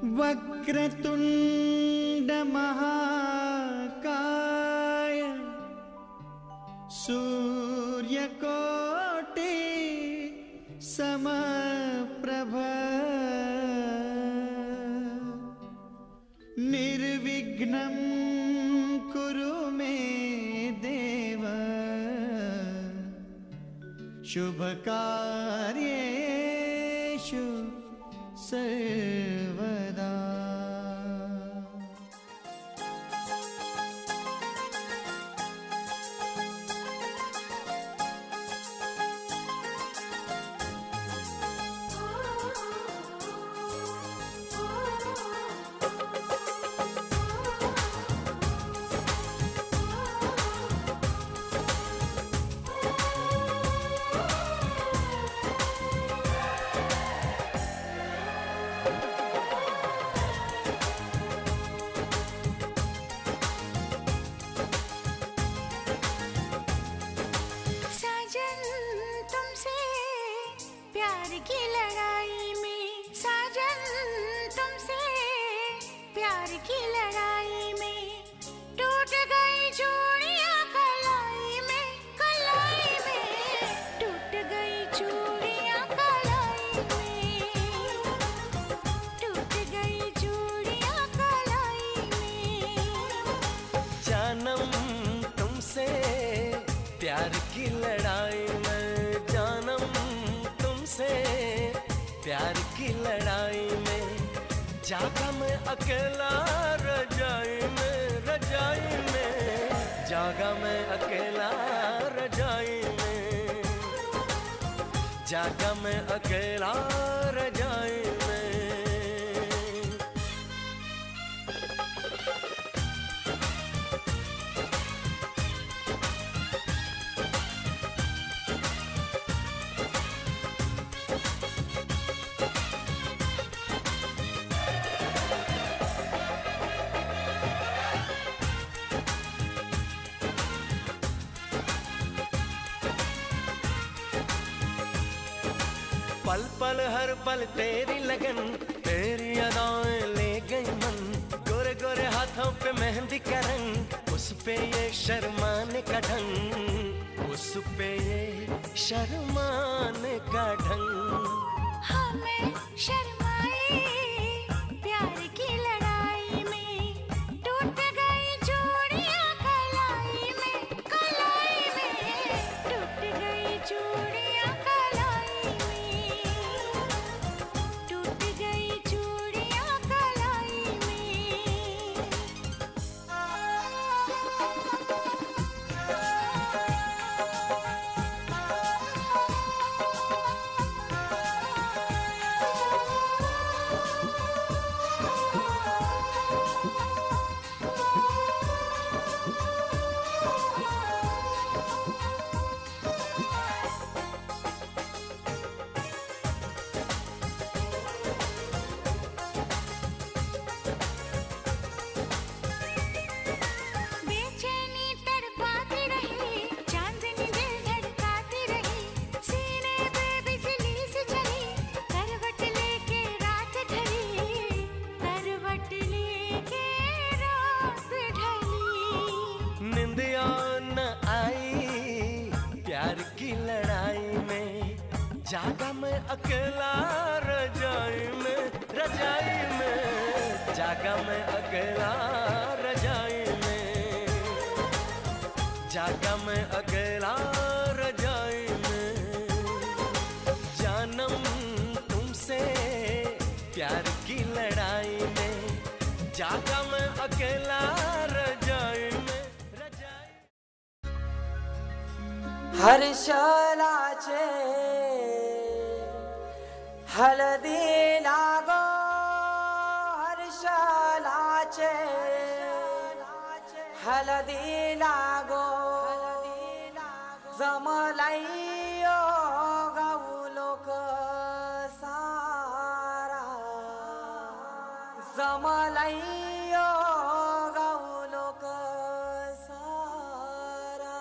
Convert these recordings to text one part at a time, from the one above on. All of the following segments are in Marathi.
वक्रतुंड महाकाय सूर्यकोटि समप्रभ निर्विघ्नं कुरु मे देव शुभकार्येषु सर्वदा। प्यार की लड़ाई में जानम तुमसे, प्यार की लड़ाई में जागा मैं अकेला रजाई में, रजाई में जागा मैं अकेला रजाई में, जागा मैं अकेला रजाई में। पल पल हर पल तेरी लगन, तेरी अदाएं ले गई मन, गोरे गोरे हाथों पे मेहंदी का रंग, उस पे ये शर्माने का ढंग, उस पे ये शर्माने का ढंग। हमें शर्माए प्यार की लड़ाई में, टूट गई चूड़ियां कलाई में, कलाई में टूट गई चूड़ियां कलाई में, टूट गई चूड़ियां कलाई में। निंदिया न आई प्यार की लड़ाई में, जागा मैं अकेला रजाई में, रजाई में जागा मैं अकेला रजाई में, जागा मैं अकेला रजाई में। जानम तुमसे प्यार की लड़ाई में, जागा मैं अकेला रजाई में। हर्षलाचे हलदी लागो, हर्षलाचे हलदी लागो, जमलाइयो गाऊ लोक सारा, जमलाइयो गाऊ लोक सारा।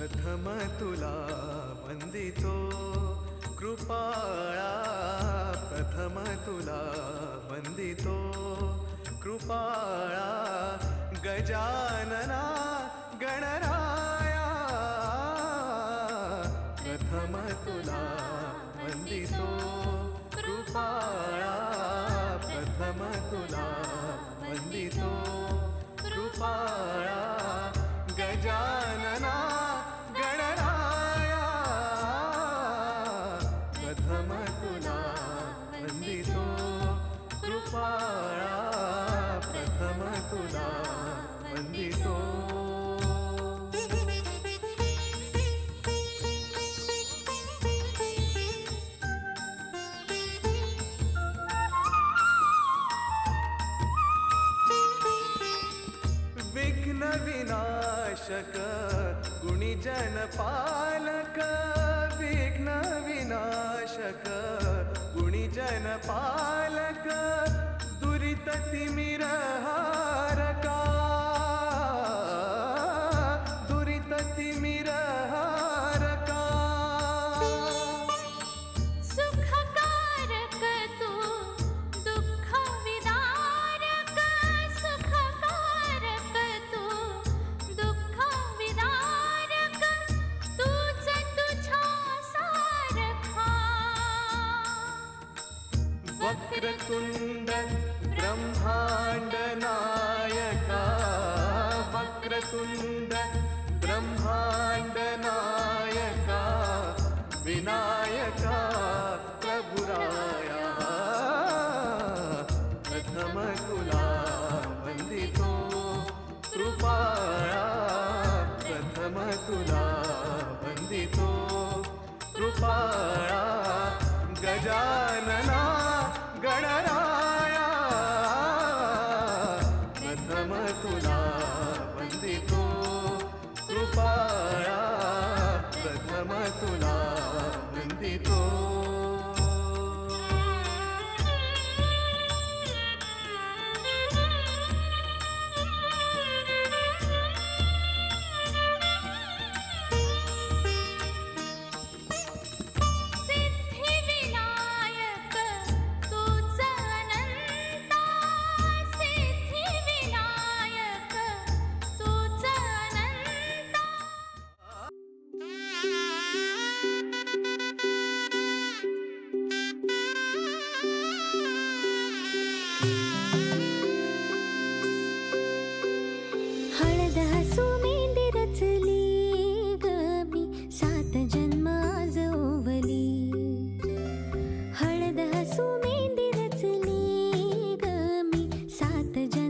प्रथम तुला वंदितो कृपाळा, प्रथम तुला वंदितो कृपाळा, गजानना गणराया, प्रथम तुला वंदितो कृपाळा, प्रथम तुला वंदितो कृपाळा, गजानना गणराया, प्रथम तुला वंदितो कृपाळा, प्रथम तुला वंदितो. विघ्न विनाशक गुणीजन पालक, विघ्न विनाशक गुणीजन पालक, दुरित तिमिरहारका, दुरित तिमिरहारका, सुखकारक तू दुःख विदारक, सुखकारक तू दुःख विदारक, तूच तुझ्या सारखा. वक्रतुंड ब्रह्मांड नायका, वक्रतुंड ब्रह्मांड नायका, विनायका प्रभुराया, प्रथम तुला वंदितो कृपाळा, प्रथम तुला वंदितो कृपाळा, गजानना गणराया, प्रथम तुला वंदितो कृपाळा, प्रथम तुला वंदितो. सिद्धिविनायक तूच अनंता, सिद्धिविनायक तूच अनंता. हळद हसू मेंढी रचली ग मी, 7 जन्म आज ओवली. हळद हसू मेंढी रचली ग मी, 7 जन्म